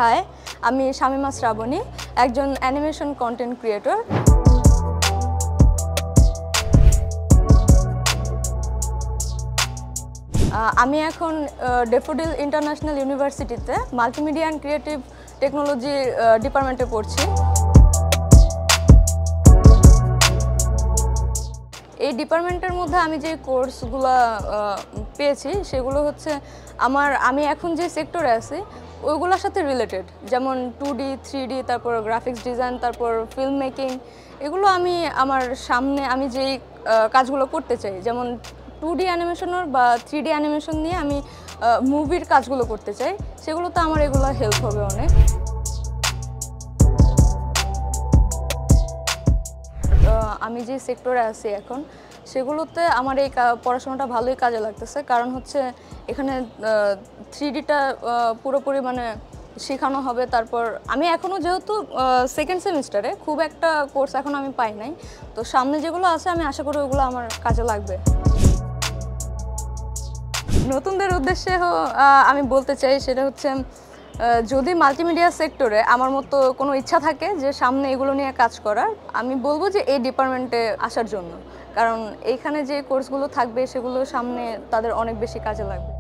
High, আমি শামিমা শ্রাবণী, একজন animation content creator. আমি এখন ড্যাফোডিল ইন্টারন্যাশনাল ইউনিভার্সিটিতে মাল্টিমিডিয়া অ্যান্ড ক্রিয়েটিভ টেকনোলজি ডিপার্টমেন্টে পড়ছি। এই ডিপার্টমেন্টের মধ্যে আমি যে কোর্সগুলো পেয়েছি সেগুলো হচ্ছে আমি এখন যে সেক্টরে আছি ওইগুলোর সাথে রিলেটেড, যেমন 2D 3D, তারপর গ্রাফিক্স ডিজাইন, তারপর ফিল্ম মেকিং। এগুলো আমার সামনে আমি যেই কাজগুলো করতে চাই, যেমন 2D অ্যানিমেশনের বা 3D অ্যানিমেশন নিয়ে আমি মুভির কাজগুলো করতে চাই, সেগুলোতে আমার এগুলো হেল্প হবে অনেক। আমি যে সেক্টরে আছি এখন সেগুলোতে আমার এই পড়াশোনাটা ভালোই কাজে লাগতেছে, কারণ হচ্ছে এখানে 3Dটা পুরোপুরি শেখানো হবে। তারপর আমি এখনও যেহেতু সেকেন্ড সেমিস্টারে, খুব একটা কোর্স এখন আমি পাই নাই, তো সামনে যেগুলো আছে আমি আশা করি ওগুলো আমার কাজে লাগবে। নতুনদের উদ্দেশ্যে আমি বলতে চাই সেটা হচ্ছে, যদি মাল্টিমিডিয়া সেক্টরে আমার মতো কোনো ইচ্ছা থাকে যে সামনে এগুলো নিয়ে কাজ করার, আমি বলবো যে এই ডিপার্টমেন্টে আসার জন্য, কারণ এইখানে যে কোর্সগুলো থাকবে সেগুলো সামনে তাদের অনেক বেশি কাজে লাগবে।